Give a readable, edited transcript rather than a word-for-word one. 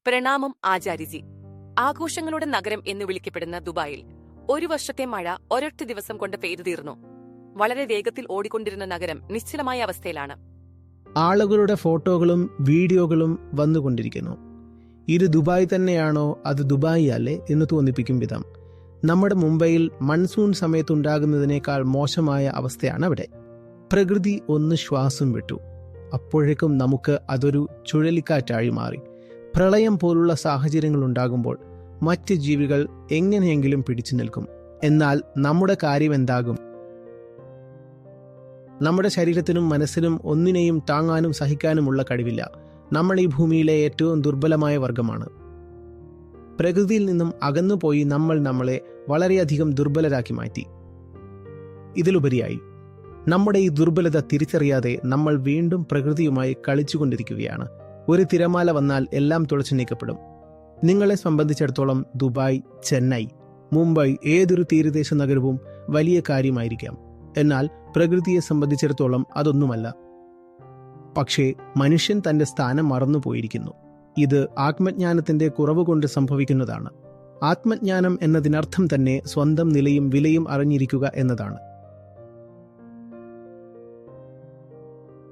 പ്രണാമം ആചാര്യജി. ആഘോഷങ്ങളുടെ നഗരം എന്ന് വിളിക്കപ്പെടുന്ന ദുബായിൽ ഒരു വർഷത്തെ മഴ ഒരൊറ്റ ദിവസം കൊണ്ട് പെയ്തു തീർന്നു. വളരെ വേഗത്തിൽ ഓടിക്കൊണ്ടിരുന്ന നഗരം നിശ്ചലമായ അവസ്ഥയിലാണ്. ആളുകളുടെ ഫോട്ടോകളും വീഡിയോകളും വന്നുകൊണ്ടിരിക്കുന്നു. ഇത് ദുബായ് തന്നെയാണോ, അത് ദുബായ് അല്ലേ എന്ന് തോന്നിപ്പിക്കും വിധം നമ്മുടെ മുംബൈയിൽ മൺസൂൺ സമയത്തുണ്ടാകുന്നതിനേക്കാൾ മോശമായ അവസ്ഥയാണ് അവിടെ. പ്രകൃതി ഒന്ന് ശ്വാസം വിട്ടു. അപ്പോഴേക്കും നമുക്ക് അതൊരു ചുഴലിക്കാറ്റായി മാറി. പ്രളയം പോലുള്ള സാഹചര്യങ്ങൾ ഉണ്ടാകുമ്പോൾ മറ്റ് ജീവികൾ എങ്ങനെയെങ്കിലും പിടിച്ചു നിൽക്കും. എന്നാൽ നമ്മുടെ കാര്യം എന്താകും? നമ്മുടെ ശരീരത്തിനും മനസ്സിനും ഒന്നിനെയും താങ്ങാനും സഹിക്കാനുമുള്ള കഴിവില്ല. നമ്മൾ ഈ ഭൂമിയിലെ ഏറ്റവും ദുർബലമായ വർഗമാണ്. പ്രകൃതിയിൽ നിന്നും അകന്നുപോയി നമ്മൾ നമ്മളെ വളരെയധികം ദുർബലരാക്കി മാറ്റി. ഇതിലുപരിയായി നമ്മുടെ ഈ ദുർബലത തിരിച്ചറിയാതെ നമ്മൾ വീണ്ടും പ്രകൃതിയുമായി കളിച്ചുകൊണ്ടിരിക്കുകയാണ്. ഒരു തിരമാല വന്നാൽ എല്ലാം തുടച്ചു നീക്കപ്പെടും. നിങ്ങളെ സംബന്ധിച്ചിടത്തോളം ദുബായ്, ചെന്നൈ, മുംബൈ ഏതൊരു തീരദേശ നഗരവും വലിയ കാര്യമായിരിക്കാം. എന്നാൽ പ്രകൃതിയെ സംബന്ധിച്ചിടത്തോളം അതൊന്നുമല്ല. പക്ഷേ മനുഷ്യൻ തന്റെ സ്ഥാനം മറന്നുപോയിരിക്കുന്നു. ഇത് ആത്മജ്ഞാനത്തിന്റെ കുറവ് കൊണ്ട് സംഭവിക്കുന്നതാണ്. ആത്മജ്ഞാനം എന്നതിനർത്ഥം തന്നെ സ്വന്തം നിലയും വിലയും അറിഞ്ഞിരിക്കുക എന്നതാണ്.